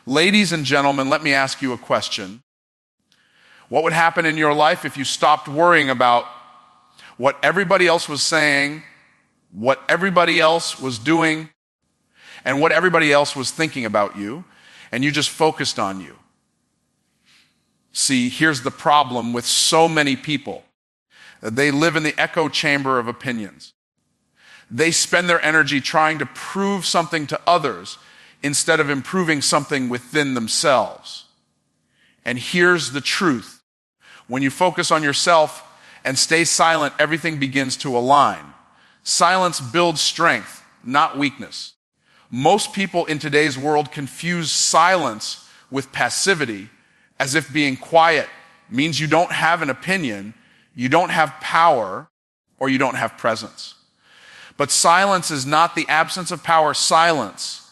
Ladies and gentlemen, let me ask you a question. What would happen in your life if you stopped worrying about what everybody else was saying, what everybody else was doing, and what everybody else was thinking about you, and you just focused on you? See, here's the problem with so many people. They live in the echo chamber of opinions. They spend their energy trying to prove something to others instead of improving something within themselves. And here's the truth. When you focus on yourself and stay silent, everything begins to align. Silence builds strength, not weakness. Most people in today's world confuse silence with passivity, as if being quiet means you don't have an opinion, you don't have power, or you don't have presence. But silence is not the absence of power. Silence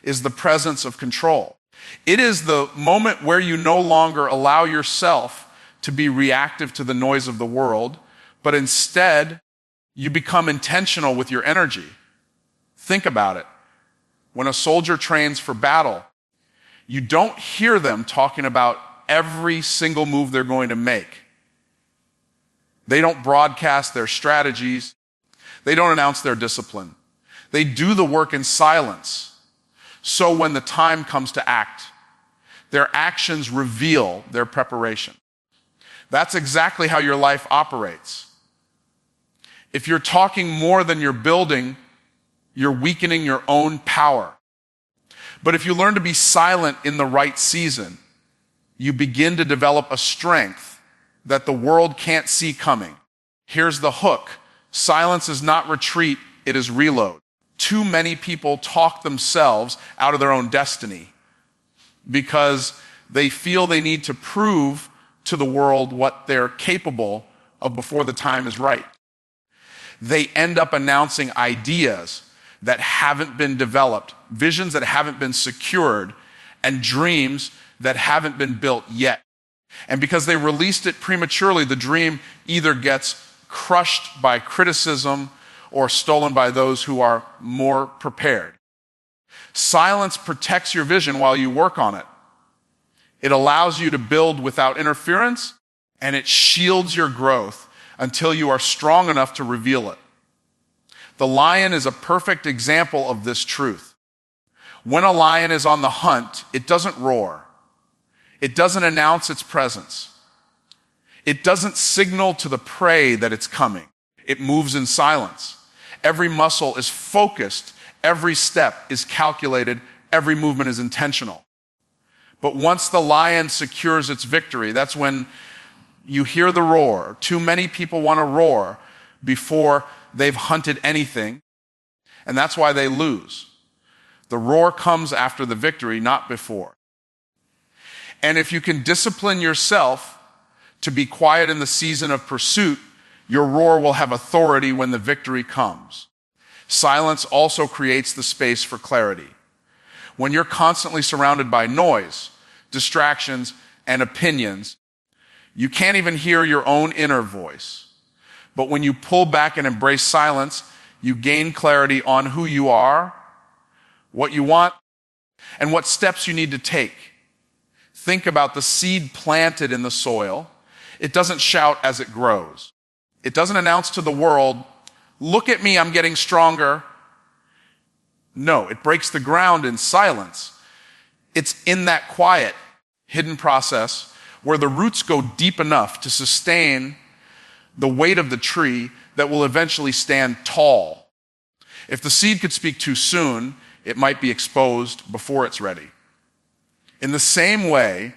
is the presence of control. It is the moment where you no longer allow yourself to be reactive to the noise of the world, but instead you become intentional with your energy. Think about it. When a soldier trains for battle, you don't hear them talking about every single move they're going to make. They don't broadcast their strategies. They don't announce their discipline. They do the work in silence. So when the time comes to act, their actions reveal their preparation. That's exactly how your life operates. If you're talking more than you're building, you're weakening your own power. But if you learn to be silent in the right season, you begin to develop a strength that the world can't see coming. Here's the hook. Silence is not retreat, it is reload. Too many people talk themselves out of their own destiny because they feel they need to prove to the world what they're capable of before the time is right. They end up announcing ideas that haven't been developed, visions that haven't been secured, and dreams that haven't been built yet. And because they released it prematurely, the dream either gets crushed by criticism or stolen by those who are more prepared. Silence protects your vision while you work on it. It allows you to build without interference, and it shields your growth until you are strong enough to reveal it. The lion is a perfect example of this truth. When a lion is on the hunt, it doesn't roar. It doesn't announce its presence. It doesn't signal to the prey that it's coming. It moves in silence. Every muscle is focused. Every step is calculated. Every movement is intentional. But once the lion secures its victory, that's when you hear the roar. Too many people want to roar before they've hunted anything, and that's why they lose. The roar comes after the victory, not before. And if you can discipline yourself to be quiet in the season of pursuit, your roar will have authority when the victory comes. Silence also creates the space for clarity. When you're constantly surrounded by noise, distractions, and opinions, you can't even hear your own inner voice. But when you pull back and embrace silence, you gain clarity on who you are, what you want, and what steps you need to take. Think about the seed planted in the soil. It doesn't shout as it grows. It doesn't announce to the world, "Look at me, I'm getting stronger." No, it breaks the ground in silence. It's in that quiet, hidden process where the roots go deep enough to sustain the weight of the tree that will eventually stand tall. If the seed could speak too soon, it might be exposed before it's ready. In the same way,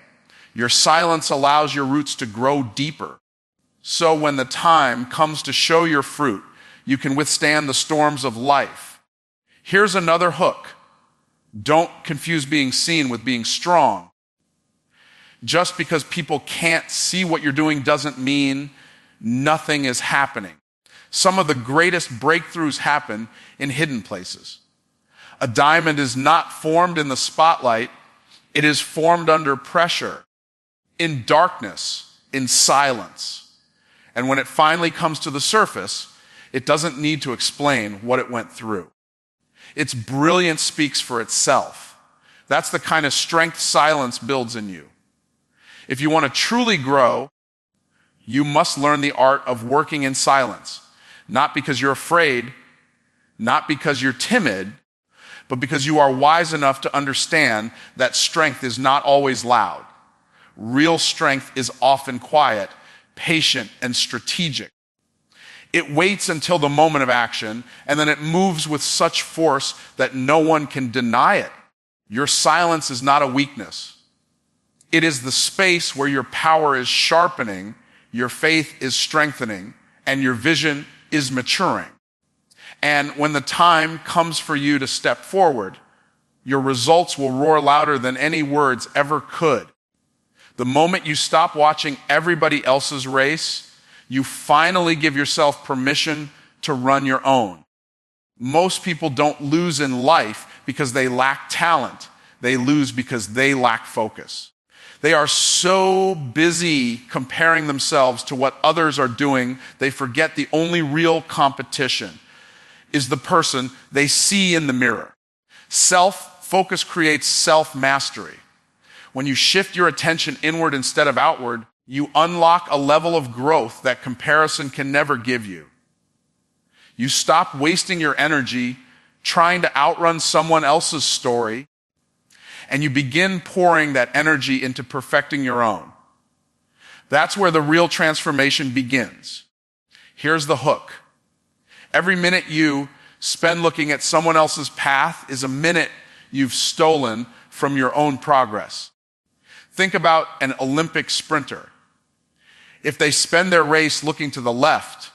your silence allows your roots to grow deeper. So when the time comes to show your fruit, you can withstand the storms of life. Here's another hook. Don't confuse being seen with being strong. Just because people can't see what you're doing doesn't mean nothing is happening. Some of the greatest breakthroughs happen in hidden places. A diamond is not formed in the spotlight. It is formed under pressure, in darkness, in silence. And when it finally comes to the surface, it doesn't need to explain what it went through. Its brilliance speaks for itself. That's the kind of strength silence builds in you. If you want to truly grow, you must learn the art of working in silence. Not because you're afraid, not because you're timid, but because you are wise enough to understand that strength is not always loud. Real strength is often quiet, patient, and strategic. It waits until the moment of action, and then it moves with such force that no one can deny it. Your silence is not a weakness. It is the space where your power is sharpening, your faith is strengthening, and your vision is maturing. And when the time comes for you to step forward, your results will roar louder than any words ever could. The moment you stop watching everybody else's race, you finally give yourself permission to run your own. Most people don't lose in life because they lack talent. They lose because they lack focus. They are so busy comparing themselves to what others are doing, they forget the only real competition is the person they see in the mirror. Self-focus creates self-mastery. When you shift your attention inward instead of outward, you unlock a level of growth that comparison can never give you. You stop wasting your energy trying to outrun someone else's story, and you begin pouring that energy into perfecting your own. That's where the real transformation begins. Here's the hook. Every minute you spend looking at someone else's path is a minute you've stolen from your own progress. Think about an Olympic sprinter. If they spend their race looking to the left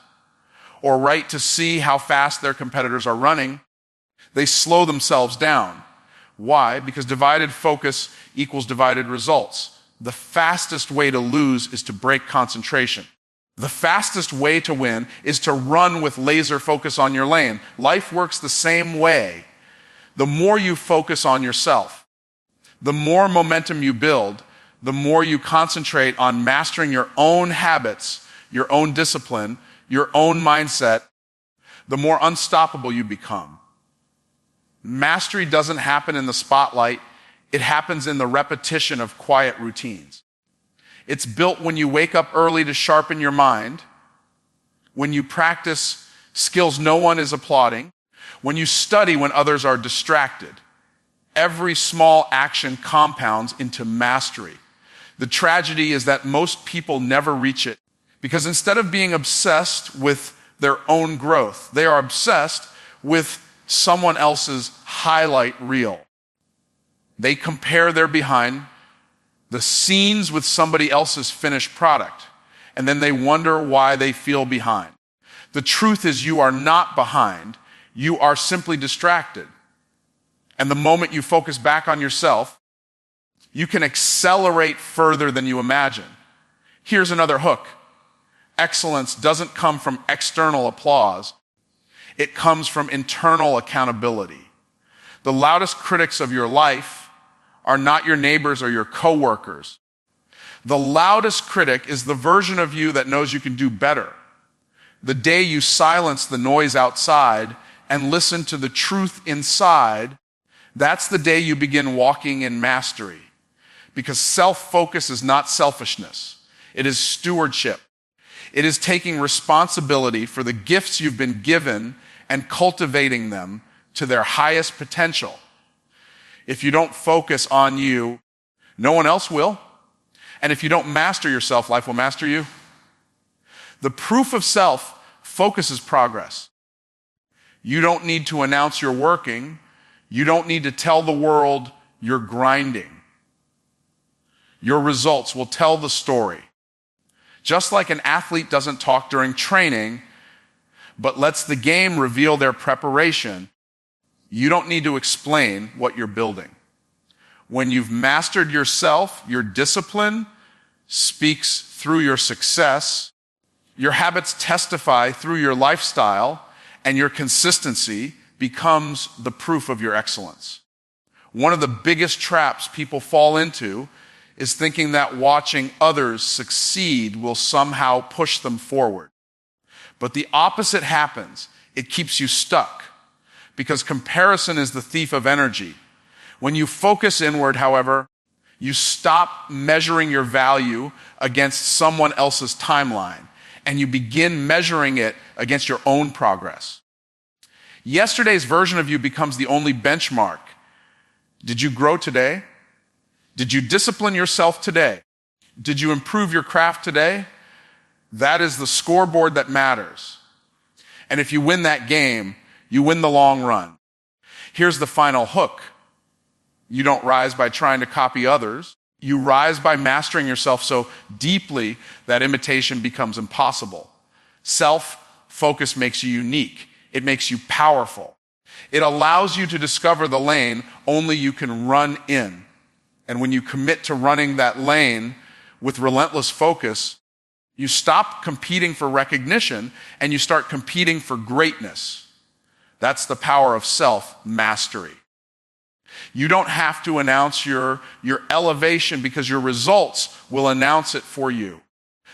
or right to see how fast their competitors are running, they slow themselves down. Why? Because divided focus equals divided results. The fastest way to lose is to break concentration. The fastest way to win is to run with laser focus on your lane. Life works the same way. The more you focus on yourself, the more momentum you build, the more you concentrate on mastering your own habits, your own discipline, your own mindset, the more unstoppable you become. Mastery doesn't happen in the spotlight. It happens in the repetition of quiet routines. It's built when you wake up early to sharpen your mind, when you practice skills no one is applauding, when you study when others are distracted. Every small action compounds into mastery. The tragedy is that most people never reach it because instead of being obsessed with their own growth, they are obsessed with someone else's highlight reel. They compare their behind the scenes with somebody else's finished product, and then they wonder why they feel behind. The truth is you are not behind, you are simply distracted. And the moment you focus back on yourself, you can accelerate further than you imagine. Here's another hook. Excellence doesn't come from external applause. It comes from internal accountability. The loudest critics of your life are not your neighbors or your coworkers. The loudest critic is the version of you that knows you can do better. The day you silence the noise outside and listen to the truth inside, that's the day you begin walking in mastery. Because self-focus is not selfishness. It is stewardship. It is taking responsibility for the gifts you've been given and cultivating them to their highest potential. If you don't focus on you, no one else will. And if you don't master yourself, life will master you. The proof of self focuses progress. You don't need to announce you're working. You don't need to tell the world you're grinding. Your results will tell the story. Just like an athlete doesn't talk during training, but lets the game reveal their preparation, you don't need to explain what you're building. When you've mastered yourself, your discipline speaks through your success, your habits testify through your lifestyle, and your consistency becomes the proof of your excellence. One of the biggest traps people fall into is thinking that watching others succeed will somehow push them forward. But the opposite happens. It keeps you stuck because comparison is the thief of energy. When you focus inward, however, you stop measuring your value against someone else's timeline, and you begin measuring it against your own progress. Yesterday's version of you becomes the only benchmark. Did you grow today? Did you discipline yourself today? Did you improve your craft today? That is the scoreboard that matters. And if you win that game, you win the long run. Here's the final hook. You don't rise by trying to copy others. You rise by mastering yourself so deeply that imitation becomes impossible. Self-focus makes you unique. It makes you powerful. It allows you to discover the lane only you can run in. And when you commit to running that lane with relentless focus, you stop competing for recognition and you start competing for greatness. That's the power of self-mastery. You don't have to announce your elevation because your results will announce it for you.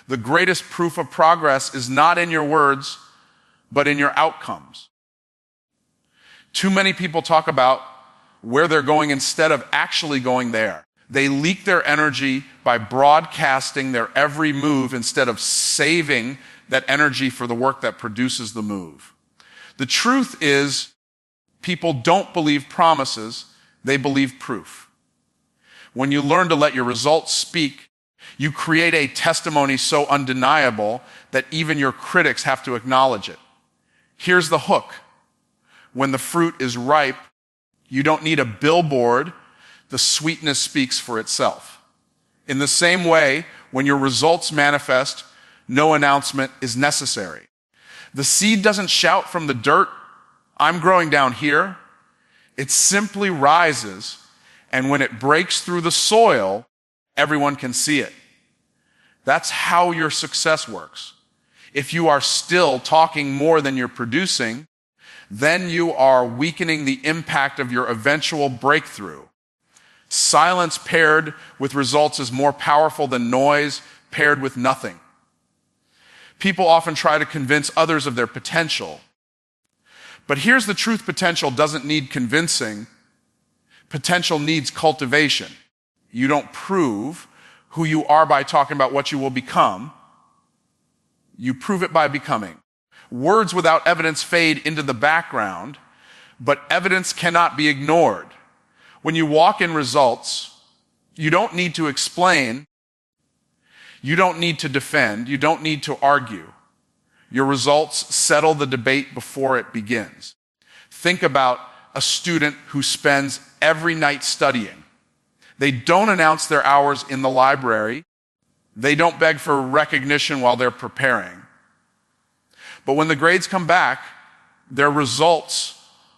The greatest proof of progress is not in your words, but in your outcomes. Too many people talk about where they're going instead of actually going there. They leak their energy by broadcasting their every move instead of saving that energy for the work that produces the move. The truth is, people don't believe promises, they believe proof. When you learn to let your results speak, you create a testimony so undeniable that even your critics have to acknowledge it. Here's the hook. When the fruit is ripe, you don't need a billboard. The sweetness speaks for itself. In the same way, when your results manifest, no announcement is necessary. The seed doesn't shout from the dirt, "I'm growing down here." It simply rises, and when it breaks through the soil, everyone can see it. That's how your success works. If you are still talking more than you're producing, then you are weakening the impact of your eventual breakthrough. Silence paired with results is more powerful than noise paired with nothing. People often try to convince others of their potential. But here's the truth: potential doesn't need convincing. Potential needs cultivation. You don't prove who you are by talking about what you will become. You prove it by becoming. Words without evidence fade into the background, but evidence cannot be ignored. When you walk in results, you don't need to explain. You don't need to defend. You don't need to argue. Your results settle the debate before it begins. Think about a student who spends every night studying. They don't announce their hours in the library. They don't beg for recognition while they're preparing. But when the grades come back, their results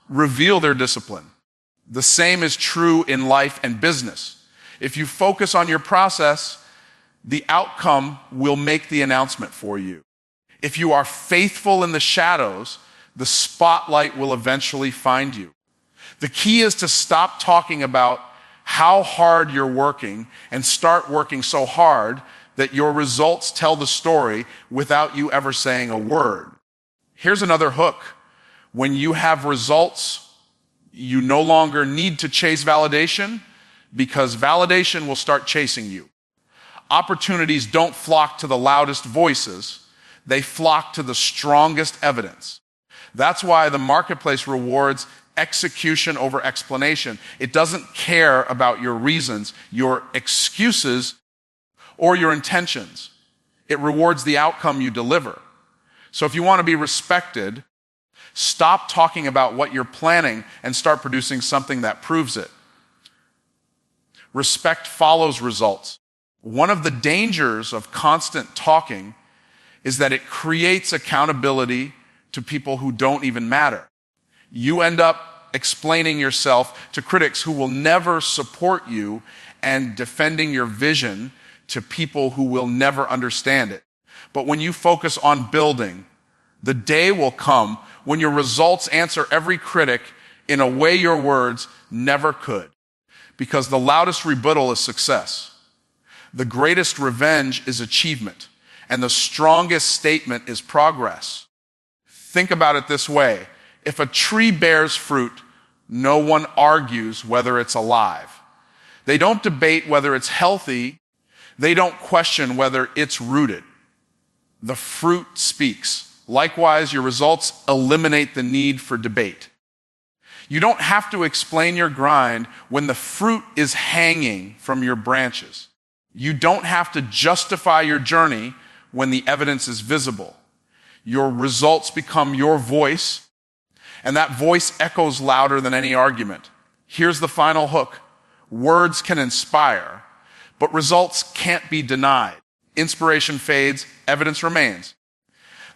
reveal their discipline. The same is true in life and business. If you focus on your process, the outcome will make the announcement for you. If you are faithful in the shadows, the spotlight will eventually find you. The key is to stop talking about how hard you're working and start working so hard that your results tell the story without you ever saying a word. Here's another hook. When you have results, you no longer need to chase validation because validation will start chasing you. Opportunities don't flock to the loudest voices. They flock to the strongest evidence. That's why the marketplace rewards execution over explanation. It doesn't care about your reasons, your excuses, or your intentions. It rewards the outcome you deliver. So if you want to be respected, stop talking about what you're planning and start producing something that proves it. Respect follows results. One of the dangers of constant talking is that it creates accountability to people who don't even matter. You end up explaining yourself to critics who will never support you and defending your vision to people who will never understand it. But when you focus on building, the day will come when your results answer every critic in a way your words never could. Because the loudest rebuttal is success. The greatest revenge is achievement. And the strongest statement is progress. Think about it this way. If a tree bears fruit, No one argues whether it's alive. They don't debate whether it's healthy. They don't question whether it's rooted. The fruit speaks. Likewise, your results eliminate the need for debate. You don't have to explain your grind when the fruit is hanging from your branches. You don't have to justify your journey when the evidence is visible. Your results become your voice, and that voice echoes louder than any argument. Here's the final hook. Words can inspire, but results can't be denied. Inspiration fades, evidence remains.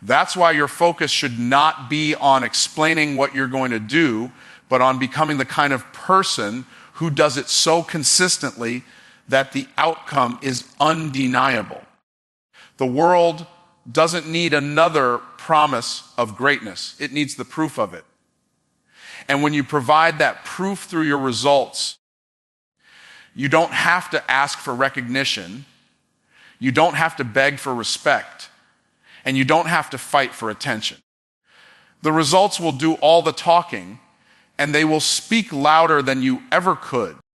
That's why your focus should not be on explaining what you're going to do, but on becoming the kind of person who does it so consistently that the outcome is undeniable. The world doesn't need another promise of greatness. It needs the proof of it. And when you provide that proof through your results, you don't have to ask for recognition. You don't have to beg for respect. And you don't have to fight for attention. The results will do all the talking, and they will speak louder than you ever could.